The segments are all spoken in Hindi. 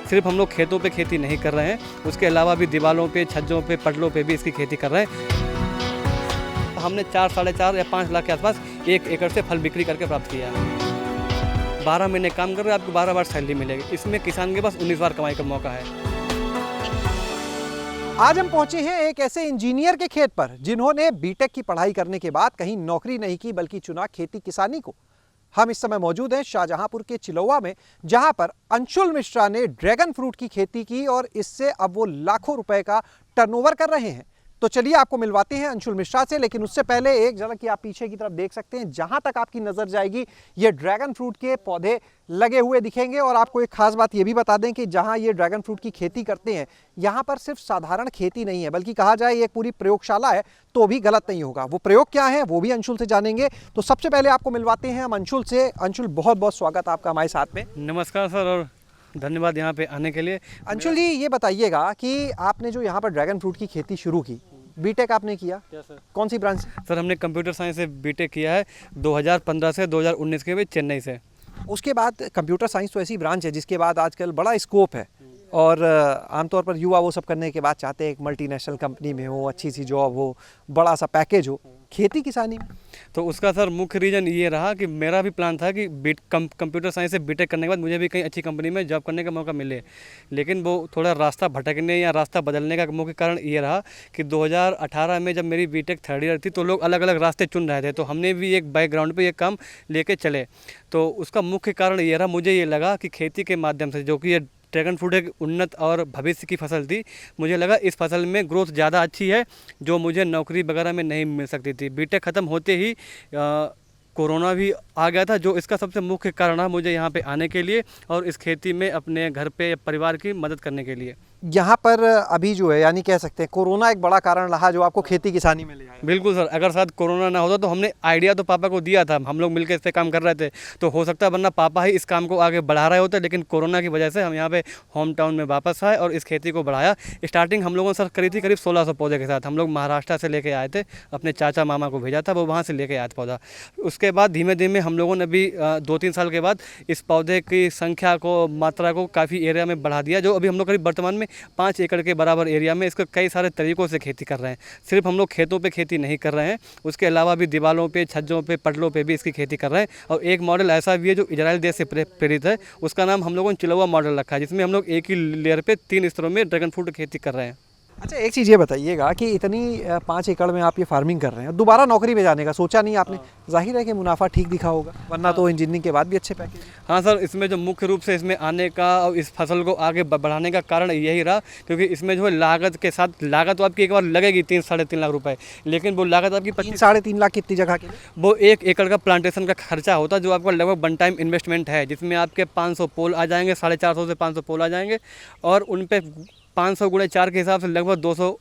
सिर्फ हम लोग खेतों पे खेती नहीं कर रहे हैं, उसके अलावा भी दीवारों पे, छज्जों पे, पटलों पे भी इसकी खेती कर रहे हैं। हमने 4, साढ़े 4 या 5 लाख के आसपास 1 एकड़ से फल बिक्री करके प्राप्त किया है। 12 महीने काम कर रहे हैं, आपको 12 बार सैलरी मिलेगी। इसमें किसान के पास 19 बार कमाई का मौका है। आज हम पहुंचे हैं एक ऐसे इंजीनियर के खेत पर जिन्होंने बीटेक की पढ़ाई करने के बाद कहीं नौकरी नहीं की बल्कि चुना खेती किसानी को। हम इस समय मौजूद हैं शाहजहांपुर के चिलौवा में, जहां पर अंशुल मिश्रा ने ड्रैगन फ्रूट की खेती की और इससे अब वो लाखों रुपए का टर्नओवर कर रहे हैं। तो चलिए आपको मिलवाते हैं अंशुल मिश्रा से, लेकिन उससे पहले एक झलक की आप पीछे की तरफ देख सकते हैं। जहां तक आपकी नजर जाएगी ये ड्रैगन फ्रूट के पौधे लगे हुए दिखेंगे। और आपको एक खास बात ये भी बता दें कि जहां ये ड्रैगन फ्रूट की खेती करते हैं, यहां पर सिर्फ साधारण खेती नहीं है बल्कि कहा जाए ये एक पूरी प्रयोगशाला है तो भी गलत नहीं होगा। वो प्रयोग क्या है वो भी अंशुल से जानेंगे। तो सबसे पहले आपको मिलवाते हैं हम अंशुल से। अंशुल, बहुत बहुत स्वागत आपका हमारे साथ में। नमस्कार सर, और धन्यवाद यहाँ पे आने के लिए। अंशुल जी, ये बताइएगा कि आपने जो यहाँ पर ड्रैगन फ्रूट की खेती शुरू की, बीटेक आपने किया? क्या सर? कौन सी ब्रांच से? सर हमने कंप्यूटर साइंस से बीटेक किया है 2015 से 2019 के बीच, चेन्नई से। उसके बाद कंप्यूटर साइंस तो ऐसी ब्रांच है जिसके बाद आजकल बड़ा स्कोप है और आमतौर पर युवा वो सब करने के बाद चाहते हैं एक मल्टीनेशनल कंपनी में हो, अच्छी सी जॉब हो, बड़ा सा पैकेज हो। खेती किसानी में तो उसका सर मुख्य रीज़न ये रहा कि मेरा भी प्लान था कि कंप्यूटर साइंस से बीटेक करने के बाद मुझे भी कहीं अच्छी कंपनी में जॉब करने का मौका मिले, लेकिन वो थोड़ा रास्ता भटकने या रास्ता बदलने का मुख्य कारण ये रहा कि 2018 में जब मेरी बीटेक 3rd ईयर थी तो लोग अलग अलग रास्ते चुन रहे थे, तो हमने भी एक बैकग्राउंड पे ये काम लेके चले। तो उसका मुख्य कारण ये रहा, मुझे ये लगा कि खेती के माध्यम से, जो कि ये ड्रैगन फ्रूट एक उन्नत और भविष्य की फसल थी, मुझे लगा इस फसल में ग्रोथ ज़्यादा अच्छी है जो मुझे नौकरी वगैरह में नहीं मिल सकती थी। बीटेक ख़त्म होते ही कोरोना भी आ गया था, जो इसका सबसे मुख्य कारण है मुझे यहाँ पे आने के लिए और इस खेती में अपने घर पे परिवार की मदद करने के लिए। यहाँ पर अभी जो है, यानी कह सकते हैं कोरोना एक बड़ा कारण रहा जो आपको खेती किसानी में ले आया। बिल्कुल सर, अगर शायद कोरोना ना होता तो हमने आइडिया तो पापा को दिया था, हम लोग मिलकर इस पे काम कर रहे थे, तो हो सकता है वरना पापा ही इस काम को आगे बढ़ा रहे होते, लेकिन कोरोना की वजह से हम यहाँ पे होम टाउन में वापस आए और इस खेती को बढ़ाया। स्टार्टिंग हम लोगों ने सर करी थी करीब 1600 पौधे के साथ। हम लोग महाराष्ट्र से लेके आए थे, अपने चाचा मामा को भेजा था, वो वहाँ से लेके आए थे पौधा। उसके बाद धीमे धीमे हम लोगों ने भी 2-3 साल के बाद इस पौधे की संख्या को, मात्रा को काफ़ी एरिया में बढ़ा दिया, जो अभी हम लोग करीब वर्तमान में 5 एकड़ के बराबर एरिया में इसको कई सारे तरीकों से खेती कर रहे हैं। सिर्फ हम लोग खेतों पे खेती नहीं कर रहे हैं, उसके अलावा भी दीवारों पे, छज्जों पे, पटलों पे भी इसकी खेती कर रहे हैं। और एक मॉडल ऐसा भी है जो इजराइल देश से प्रेरित है, उसका नाम हम लोगों ने चिलौवा मॉडल रखा है, जिसमें हम लोग एक ही लेयर पे 3 स्तरों में ड्रैगन फ्रूट की खेती कर रहे हैं। अच्छा, एक चीज़ ये बताइएगा कि इतनी 5 एकड़ में आप ये फार्मिंग कर रहे हैं, दोबारा नौकरी में जाने का सोचा नहीं आपने? जाहिर है कि मुनाफा ठीक दिखा होगा, वरना तो इंजीनियरिंग के बाद भी अच्छे पैकेज। हाँ सर, इसमें जो मुख्य रूप से इसमें आने का और इस फसल को आगे बढ़ाने का कारण यही रहा, क्योंकि इसमें जो है लागत के साथ, लागत तो आपकी एक बार लगेगी 3-3.5 लाख रुपए, लेकिन वो लागत आपकी 3-3.5 लाख कितनी जगह के लिए? वो 1 एकड़ का प्लांटेशन का खर्चा होता है, जो आपका लगभग 1 टाइम इन्वेस्टमेंट है, जिसमें आपके 500 पोल आ जाएंगे, 450 से 500 पोल आ जाएंगे और उन पे 500 × 4 के हिसाब से लगभग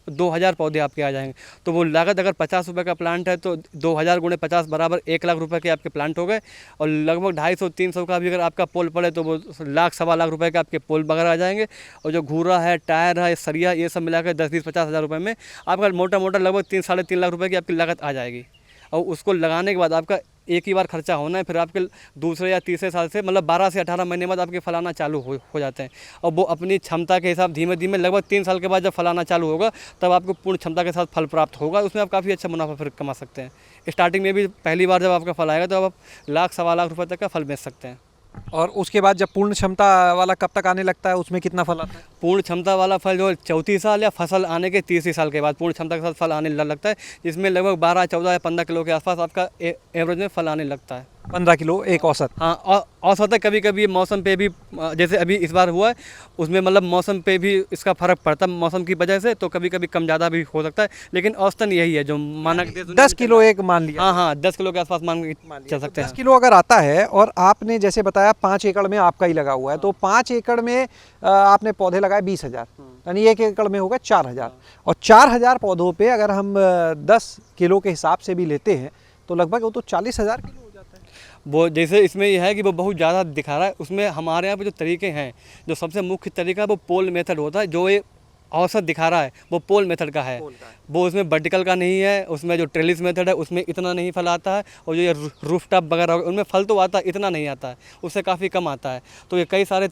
2000 पौधे आपके आ जाएंगे। तो वो लागत अगर 50 रुपये का प्लांट है तो 2000 × 50 बराबर 1 लाख रुपए के आपके प्लांट हो गए। और लगभग 250-300 का भी अगर आपका पोल पड़े तो वो 1-1.25 लाख रुपए के आपके पोल वगैरह आ जाएंगे। और जो घूरा है, टायर है, सरिया, ये सब मिलाकर 10-20-50 हज़ार रुपये में आपका मोटा मोटा लगभग 3-3.5 लाख रुपए की आपकी लागत आ जाएगी। और उसको लगाने के बाद आपका एक ही बार खर्चा होना है, फिर आपके दूसरे या तीसरे साल से, मतलब 12 से 18 महीने बाद आपके फलाना चालू हो जाते हैं। और वो अपनी क्षमता के हिसाब धीमे धीमे लगभग 3 साल के बाद जब फलाना चालू होगा तब आपको पूर्ण क्षमता के साथ फल प्राप्त होगा। उसमें आप काफ़ी अच्छा मुनाफा फिर कमा सकते हैं। स्टार्टिंग में भी पहली बार जब आपका फल आएगा तो आप 1-1.25 लाख रुपये तक का फल बेच सकते हैं। और उसके बाद जब पूर्ण क्षमता वाला कब तक आने लगता है, उसमें कितना फल आता है? पूर्ण क्षमता वाला फल जो 34 साल या फसल आने के 30 साल के बाद पूर्ण क्षमता के साथ फल आने लगता है, जिसमें लगभग 12, 14 या 15 किलो के आसपास आपका एवरेज में फल आने लगता है। 15 किलो एक औसत? हाँ, औसत है। कभी कभी मौसम पे भी, जैसे अभी इस बार हुआ है, उसमें मतलब मौसम पे भी इसका फ़र्क पड़ता है मौसम की वजह से, तो कभी कभी कम ज़्यादा भी हो सकता है, लेकिन औसतन यही है जो मानक 10 किलो एक मान लिया। हाँ, 10 किलो के आसपास मान चल सकते हैं। 10 किलो अगर आता है और आपने जैसे बताया 5 एकड़ में आपका ही लगा हुआ है, तो 5 एकड़ में आपने पौधे लगाए 20,000, यानी 1 एकड़ में होगा 4,000। और 4,000 पौधों पे अगर हम 10 किलो के हिसाब से भी लेते हैं तो लगभग वो तो 40,000 किलो हो जाता है। वो जैसे इसमें यह है कि वो बहुत ज़्यादा दिखा रहा है। उसमें हमारे यहाँ पे जो तरीके हैं, जो सबसे मुख्य तरीका वो पोल मेथड होता है, जो ये औसत दिखा रहा है वो पोल मेथड का है। वो उसमें वर्टिकल का नहीं है, उसमें जो ट्रेलिस मेथड है उसमें इतना नहीं फल आता है, और जो ये रूफ टॉप वगैरह उनमें फल तो आता है, इतना नहीं आता है, उससे काफ़ी कम आता है। तो ये कई सारे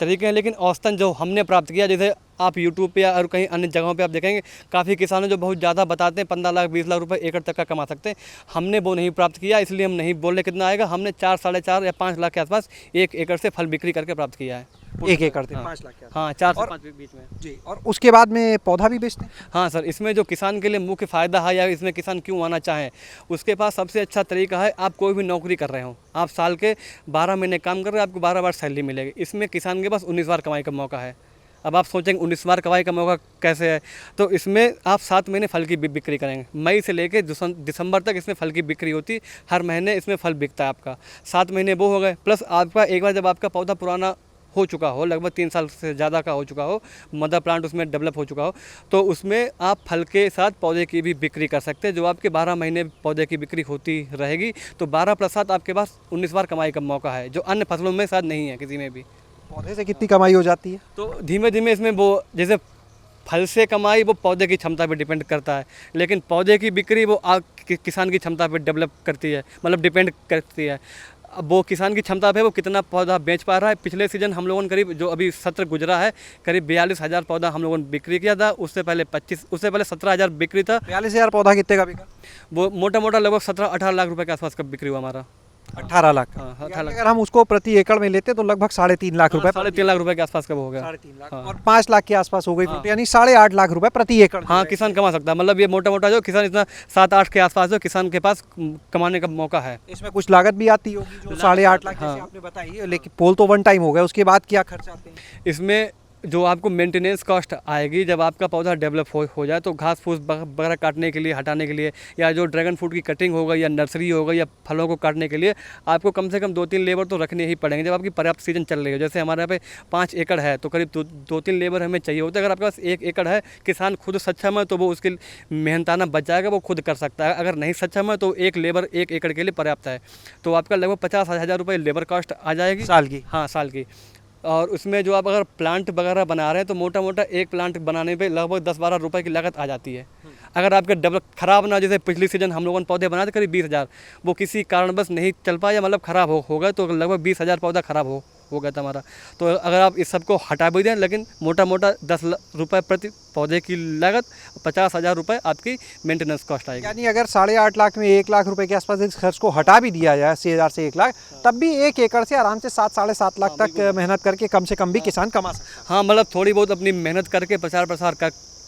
तरीके हैं, लेकिन औसतन जो हमने प्राप्त किया, जैसे आप यूट्यूब पे या और कहीं अन्य जगहों पे आप देखेंगे काफ़ी किसान जो बहुत ज़्यादा बताते हैं 15 लाख 20 लाख रुपए एकड़ तक का कमा सकते हैं। हमने वो नहीं प्राप्त किया, इसलिए हम नहीं बोल रहे कितना आएगा। हमने 4 साढ़े 4 या 5 लाख के आसपास 1 एकड़ से फल बिक्री करके प्राप्त किया है। 1 एकड़ से हाँ। 5 लाख के आसपास। हाँ, 4 से और 5 के बीच में। जी, और उसके बाद में पौधा भी बेचते हैं? हाँ सर, इसमें जो किसान के लिए मुख्य फ़ायदा है या इसमें किसान क्यों आना चाहें, उसके पास सबसे अच्छा तरीका है, आप कोई भी नौकरी कर रहे हो, आप साल के 12 महीने काम कर रहे हो, आपको 12 बार सैलरी मिलेगी। इसमें किसान के पास 19 बार कमाई का मौका है। अब आप सोचेंगे 19 बार कमाई का मौका कैसे है, तो इसमें आप 7 महीने फल की बिक्री करेंगे। मई से लेकर दिसंबर तक इसमें फल की बिक्री होती है। हर महीने इसमें फल बिकता है आपका। 7 महीने वो हो गए, प्लस आपका एक बार जब आपका पौधा पुराना हो चुका हो, लगभग 3 साल से ज़्यादा का हो चुका हो, मदर प्लांट उसमें डेवलप हो चुका हो, तो उसमें आप फल के साथ पौधे की भी बिक्री कर सकते हैं। जो आपके 12 महीने पौधे की बिक्री होती रहेगी, तो 12 + 7 आपके पास 19 बार कमाई का मौका है, जो अन्य फसलों में शायद नहीं है किसी में भी। पौधे से कितनी कमाई हो जाती है? तो धीमे धीमे इसमें वो जैसे फल से कमाई वो पौधे की क्षमता पे डिपेंड करता है, लेकिन पौधे की बिक्री वो किसान की क्षमता पे डेवलप करती है, मतलब डिपेंड करती है। अब वो किसान की क्षमता पे वो कितना पौधा बेच पा रहा है। पिछले सीजन हम लोगों ने करीब, जो अभी सत्र गुजरा है, करीब 42,000 पौधा हम लोगों ने बिक्री किया था। उससे पहले 17,000 बिक्री था। 42,000 पौधा कितने का बिका? वो मोटा मोटा लगभग 17-18 लाख रुपए के आसपास का बिक्री हुआ हमारा। 18 लाख। हाँ, 18 यानी लाख। अगर हम उसको प्रति एकड़ में लेते तो लगभग 3.5 लाख रुपए। 3.5 लाख रुपए के आसपास का वो हो गया। 3.5 लाख। हाँ। और 5 लाख के आसपास हो गई हाँ। तो यानी 8.5 लाख रुपए प्रति एकड़। हाँ, किसान कमा सकता है। मतलब ये मोटा मोटा जो किसान इतना 7-8 के आसपास जो किसान के पास कमाने का मौका है। इसमें कुछ लागत भी आती होगी जो 8.5 लाख जैसे हाँ। आपने बताई, लेकिन पोल तो वन टाइम हो गया, उसके बाद क्या खर्च आते हैं? इसमें जो आपको मेंटेनेंस कॉस्ट आएगी, जब आपका पौधा डेवलप हो जाए, तो घास फूस वगैरह काटने के लिए, हटाने के लिए, या जो ड्रैगन फ्रूट की कटिंग हो गई या नर्सरी हो गई या फलों को काटने के लिए, आपको कम से कम 2-3 लेबर तो रखने ही पड़ेंगे जब आपकी पर्याप्त सीजन चल रही हो। जैसे हमारे यहाँ पे 5 एकड़ है, तो करीब 2-3 लेबर हमें चाहिए होते हैं। अगर आपके पास 1 एकड़ है, किसान खुद सक्षम है, तो वो उसके मेहनताना बच जाएगा, वो खुद कर सकता है। अगर नहीं सक्षम है, तो 1 लेबर 1 एकड़ के लिए पर्याप्त है। तो आपका लगभग 50,000 रुपये लेबर कॉस्ट आ जाएगी साल की? हाँ, साल की। और उसमें जो आप अगर प्लांट वगैरह बना रहे हैं, तो मोटा मोटा एक प्लांट बनाने पे लगभग 10-12 रुपए की लागत आ जाती है। अगर आपके डेवलप खराब ना, जैसे पिछली सीजन हम लोगों ने पौधे बनाए थे करीब 20,000, वो किसी कारणवश नहीं चल पाया, मतलब ख़राब हो गए, तो लगभग 20,000 पौधा ख़राब हो गया था हमारा। तो अगर आप इस सबको हटा भी दें, लेकिन मोटा मोटा 10 रुपये प्रति पौधे की लागत, 50,000 रुपये आपकी मेंटेनेंस कॉस्ट आएगी। यानी अगर 8.5 लाख में 1 लाख रुपए के आसपास इस खर्च को हटा भी दिया जाए, 80,000 से 1 लाख, तब भी 1 एकड़ से आराम से 7-7.5 लाख तक मेहनत करके कम से कम भी किसान कमा सकता है। हाँ, मतलब थोड़ी बहुत अपनी मेहनत करके प्रचार प्रसार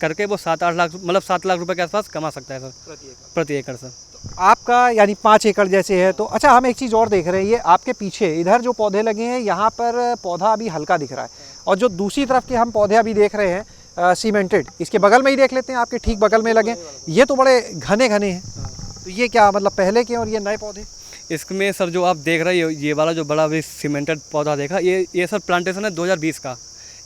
करके वो 7-8 लाख, मतलब 7 लाख रुपए के आसपास कमा सकता है सर, प्रति एकड़ सर। आपका यानी 5 एकड़ जैसे है, तो अच्छा हम एक चीज़ और देख रहे हैं, ये आपके पीछे इधर जो पौधे लगे हैं, यहाँ पर पौधा अभी हल्का दिख रहा है, और जो दूसरी तरफ के हम पौधे अभी देख रहे हैं सीमेंटेड, इसके बगल में ही देख लेते हैं, आपके ठीक बगल में लगे, ये तो बड़े घने घने हैं। तो ये क्या मतलब पहले के और ये नए पौधे? इसमें सर जो आप देख रहे हो, ये वाला जो बड़ा भी सीमेंटेड पौधा देखा, ये सर प्लांटेशन है 2020 का।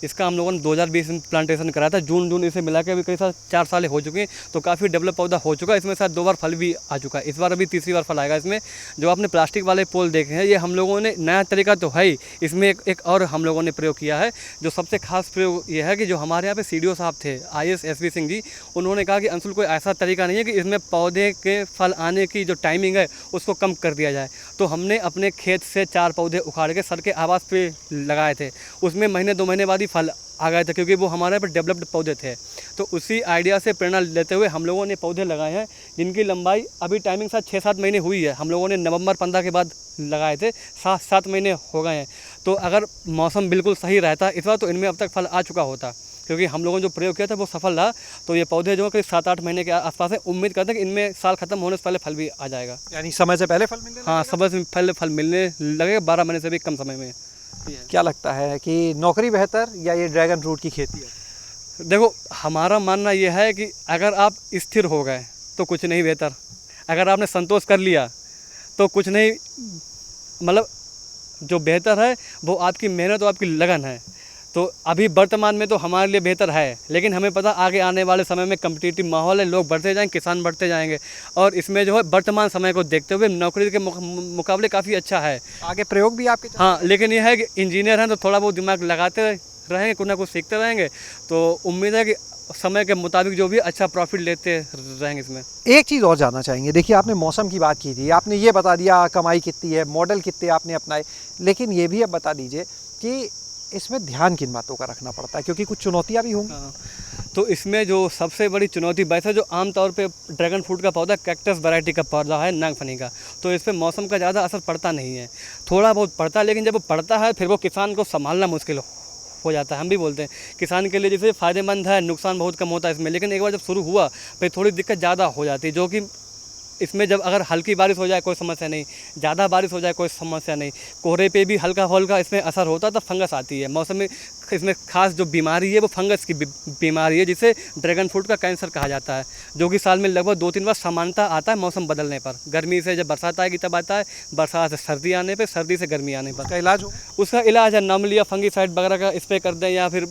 इसका हम लोगों ने 2020 में प्लांटेशन कराया था। जून इसे मिला के अभी कई साल 4 साल हो चुके हैं, तो काफ़ी डेवलप पौधा हो चुका है। इसमें शायद 2 बार फल भी आ चुका है, इस बार अभी तीसरी बार फल आएगा इसमें। जो आपने प्लास्टिक वाले पोल देखे हैं, ये हम लोगों ने नया तरीका तो है ही, इसमें एक और हम लोगों ने प्रयोग किया है। जो सबसे खास प्रयोग ये है कि जो हमारे यहाँ पे CDO साहब थे IS SV सिंह जी, उन्होंने कहा कि अंशुल कोई ऐसा तरीका नहीं है कि इसमें पौधे के फल आने की जो टाइमिंग है उसको कम कर दिया जाए। तो हमने अपने खेत से 4 पौधे उखाड़ के सर के आवास पे लगाए थे, उसमें महीने 2 महीने बाद ही फल आ गए थे, क्योंकि वो हमारे यहाँ पर डेवलप्ड पौधे थे। तो उसी आइडिया से प्रेरणा लेते हुए हम लोगों ने पौधे लगाए हैं, जिनकी लंबाई अभी टाइमिंग शायद 6-7 महीने हुई है। हम लोगों ने नवंबर 15 के बाद लगाए थे, 7 महीने हो गए हैं। तो अगर मौसम बिल्कुल सही रहता इस बार, तो इनमें अब तक फल आ चुका होता, क्योंकि हम लोगों ने जो प्रयोग किया था वो सफल रहा। तो ये पौधे जो करीब 7-8 महीने के आसपास है, उम्मीद करते हैं कि इनमें साल खत्म होने से पहले फल भी आ जाएगा। यानी समय से पहले फल मिलने हाँ, समय से पहले फल मिलने लगेगा, 12 महीने से भी कम समय में। क्या लगता है कि नौकरी बेहतर या ये ड्रैगन फ्रूट की खेती है? देखो, हमारा मानना यह है कि अगर आप स्थिर हो गए तो कुछ नहीं बेहतर, अगर आपने संतोष कर लिया तो कुछ नहीं, मतलब जो बेहतर है वो आपकी मेहनत और आपकी लगन है। तो अभी वर्तमान में तो हमारे लिए बेहतर है, लेकिन हमें पता आगे आने वाले समय में कम्पिटिटिव माहौल है, लोग बढ़ते जाएंगे, किसान बढ़ते जाएंगे, और इसमें जो है वर्तमान समय को देखते हुए नौकरी के मुकाबले काफ़ी अच्छा है। आगे प्रयोग भी आपके? हाँ, लेकिन यह है कि इंजीनियर हैं तो थोड़ा बहुत दिमाग लगाते रहेंगे, कुछ ना कुछ सीखते रहेंगे, तो उम्मीद है कि समय के मुताबिक जो भी अच्छा प्रॉफिट लेते रहेंगे इसमें। एक चीज़ और जानना चाहेंगे, देखिए आपने मौसम की बात की थी, आपने ये बता दिया कमाई कितनी है, मॉडल कितने आपने अपनाए, लेकिन ये भी अब बता दीजिए कि इसमें ध्यान किन बातों का रखना पड़ता है, क्योंकि कुछ चुनौतियाँ भी होंगी? हाँ, तो इसमें जो सबसे बड़ी चुनौती वैसे जो आम तौर पे ड्रैगन फ्रूट का पौधा कैक्टस वैरायटी का पौधा है नागफनी का, तो इस पे मौसम का ज़्यादा असर पड़ता नहीं है, थोड़ा बहुत पड़ता है, लेकिन जब वो पड़ता है फिर वो किसान को संभालना मुश्किल हो जाता है। हम भी बोलते हैं किसान के लिए जैसे फ़ायदेमंद है, नुकसान बहुत कम होता है इसमें, लेकिन एक बार जब शुरू हुआ फिर थोड़ी दिक्कत ज़्यादा हो जाती है, जो कि इसमें जब अगर हल्की बारिश हो जाए कोई समस्या नहीं, ज़्यादा बारिश हो जाए कोई समस्या नहीं, कोहरे पे भी हल्का हल्का इसमें असर होता है तब फंगस आती है। मौसम में इसमें खास जो बीमारी है वो फंगस की बीमारी है, जिसे ड्रैगन फ्रूट का कैंसर कहा जाता है, जो कि साल में लगभग 2-3 बार सामान्यता आता है मौसम बदलने पर। गर्मी से जब बरसात आएगी तब आता है, बरसात से सर्दी आने पर, सर्दी से गर्मी आने पर। उसका इलाज हो? उसका इलाज है नमलिया फंगीसाइड वगैरह का स्प्रे कर दें, या फिर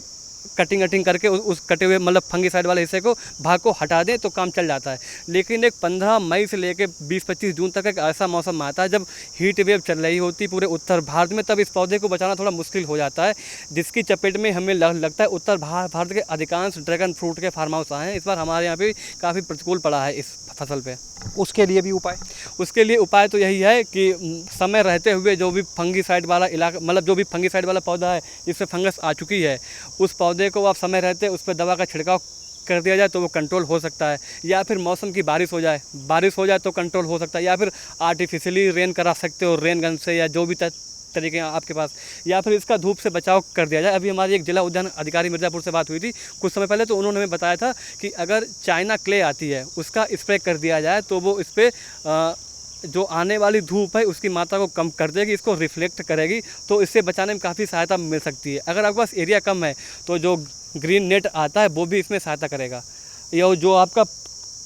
कटिंग करके उस कटे हुए मतलब फंगीसाइड वाले हिस्से को भाग को हटा दें तो काम चल जाता है। लेकिन एक 15 मई से लेकर 20-25 जून तक एक ऐसा मौसम आता है जब हीट वेव चल रही होती पूरे उत्तर भारत में, तब इस पौधे को बचाना थोड़ा मुश्किल हो जाता है, जिसकी चपेट में हमें लगता है उत्तर भारत के अधिकांश ड्रैगन फ्रूट के फार्म हाउस आए हैं। इस बार हमारे यहाँ पे काफ़ी प्रतिकूल पड़ा है इस फसल पे। उसके लिए भी उपाय? उसके लिए उपाय तो यही है कि समय रहते हुए जो भी फंगीसाइड वाला इलाका मतलब जो भी फंगीसाइड वाला पौधा है जिससे फंगस आ चुकी है, उस पौधे को आप समय रहते उस पर दवा का छिड़काव कर दिया जाए तो वो कंट्रोल हो सकता है, या फिर मौसम की बारिश हो जाए तो कंट्रोल हो सकता है, या फिर आर्टिफिशियली रेन करा सकते हो रेन गन से, या जो भी तरीके हैं आपके पास, या फिर इसका धूप से बचाव कर दिया जाए। अभी हमारी एक जिला उद्यान अधिकारी मिर्ज़ापुर से बात हुई थी कुछ समय पहले, तो उन्होंने हमें बताया था कि अगर चाइना क्ले आती है उसका स्प्रे कर दिया जाए तो वो इस पर जो आने वाली धूप है उसकी मात्रा को कम कर देगी, इसको रिफ्लेक्ट करेगी, तो इससे बचाने में काफ़ी सहायता मिल सकती है। अगर आपके पास एरिया कम है तो जो ग्रीन नेट आता है वो भी इसमें सहायता करेगा, या जो आपका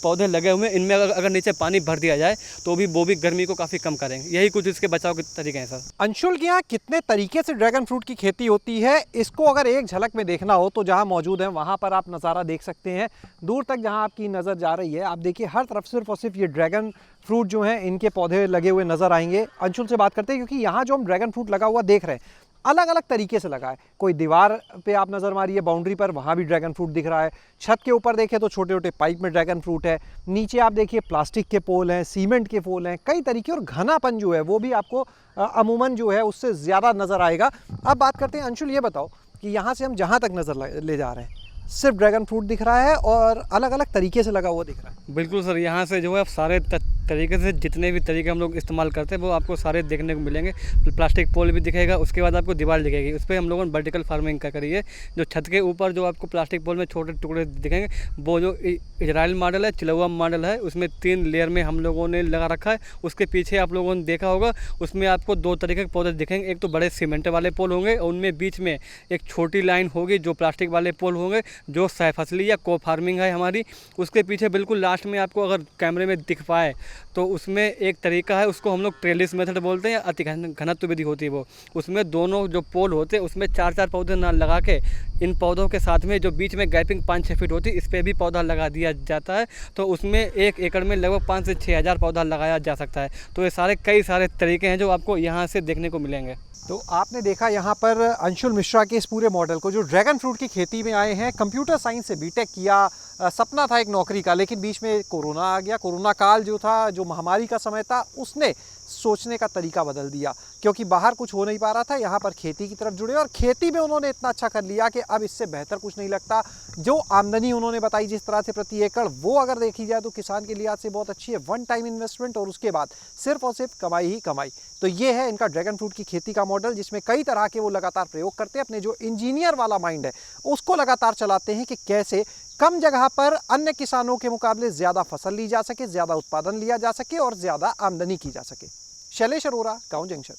पौधे लगे हुए हैं इनमें अगर नीचे पानी भर दिया जाए तो भी वो भी गर्मी को काफ़ी कम करेंगे। यही कुछ इसके बचाव के तरीके हैं सर। अंशुल के यहाँ कितने तरीके से ड्रैगन फ्रूट की खेती होती है, इसको अगर एक झलक में देखना हो तो जहाँ मौजूद है वहाँ पर आप नज़ारा देख सकते हैं। दूर तक जहाँ आपकी नज़र जा रही है आप देखिए हर तरफ सिर्फ और सिर्फ ये ड्रैगन फ्रूट जो हैं इनके पौधे लगे हुए नज़र आएंगे। अंशुल से बात करते हैं, क्योंकि यहाँ जो हम ड्रैगन फ्रूट लगा हुआ देख रहे हैं अलग अलग तरीके से लगा है। कोई दीवार पे आप नज़र मारिए बाउंड्री पर, वहाँ भी ड्रैगन फ्रूट दिख रहा है। छत के ऊपर देखें तो छोटे छोटे पाइप में ड्रैगन फ्रूट है। नीचे आप देखिए प्लास्टिक के पोल हैं, सीमेंट के पोल हैं, कई तरीके, और घनापन जो है वो भी आपको अमूमन जो है उससे ज़्यादा नज़र आएगा। अब बात करते हैं अंशुल, ये बताओ कि यहाँ से हम जहाँ तक नज़र ले जा रहे हैं सिर्फ ड्रैगन फ्रूट दिख रहा है और अलग अलग तरीके से लगा हुआ दिख रहा है? बिल्कुल सर, यहाँ से जो है आप सारे तरीके से जितने भी तरीके हम लोग इस्तेमाल करते हैं वो आपको सारे देखने को मिलेंगे। प्लास्टिक पोल भी दिखेगा, उसके बाद आपको दीवार दिखेगी, उस पर हम लोगों ने वर्टिकल फार्मिंग का करी है। जो छत के ऊपर जो आपको प्लास्टिक पोल में छोटे टुकड़े दिखेंगे वो जो इजराइल मॉडल है, चिलौआ मॉडल है, उसमें 3 लेयर में हम लोगों ने लगा रखा है। उसके पीछे आप लोगों ने देखा होगा उसमें आपको 2 तरीके के पौधे दिखेंगे। एक तो बड़े सीमेंट वाले पोल होंगे और उनमें बीच में एक छोटी लाइन होगी जो प्लास्टिक वाले पोल होंगे, जो सहफसली या को फार्मिंग है हमारी। उसके पीछे बिल्कुल लास्ट में आपको अगर कैमरे में दिख पाए तो उसमें एक तरीका है, उसको हम लोग ट्रेलिस मेथड बोलते हैं या अति घनत्व विधि होती है वो। उसमें दोनों जो पोल होते हैं उसमें 4-4 पौधे ना लगा के इन पौधों के साथ में जो बीच में गैपिंग 5-6 फीट होती है इस पर भी पौधा लगा दिया जाता है। तो उसमें 1 एकड़ में लगभग 5 से 6 हज़ार पौधा लगाया जा सकता है। तो ये कई सारे तरीके हैं जो आपको यहाँ से देखने को मिलेंगे। तो आपने देखा यहाँ पर अंशुल मिश्रा के इस पूरे मॉडल को, जो ड्रैगन फ्रूट की खेती में आए हैं, कंप्यूटर साइंस से बीटेक किया, सपना था एक नौकरी का, लेकिन बीच में कोरोना आ गया। कोरोना काल जो था, जो महामारी का समय था, उसने सोचने का तरीका बदल दिया, क्योंकि बाहर कुछ हो नहीं पा रहा था, यहाँ पर खेती की तरफ जुड़े और खेती में उन्होंने इतना अच्छा कर लिया कि अब इससे बेहतर कुछ नहीं लगता। जो आमदनी उन्होंने बताई जिस तरह से प्रति एकड़, वो अगर देखी जाए तो किसान के लिहाज से बहुत अच्छी है। 1 टाइम इन्वेस्टमेंट और उसके बाद सिर्फ और सिर्फ कमाई ही कमाई। तो ये है इनका ड्रैगन फ्रूट की खेती का मॉडल, जिसमें कई तरह के वो लगातार प्रयोग करते हैं। अपने जो इंजीनियर वाला माइंड है उसको लगातार चलाते हैं कि कैसे कम जगह पर अन्य किसानों के मुकाबले ज़्यादा फसल ली जा सके, ज़्यादा उत्पादन लिया जा सके और ज़्यादा आमदनी की जा सके। शैलेश अरोरा, गाँव जंक्शन।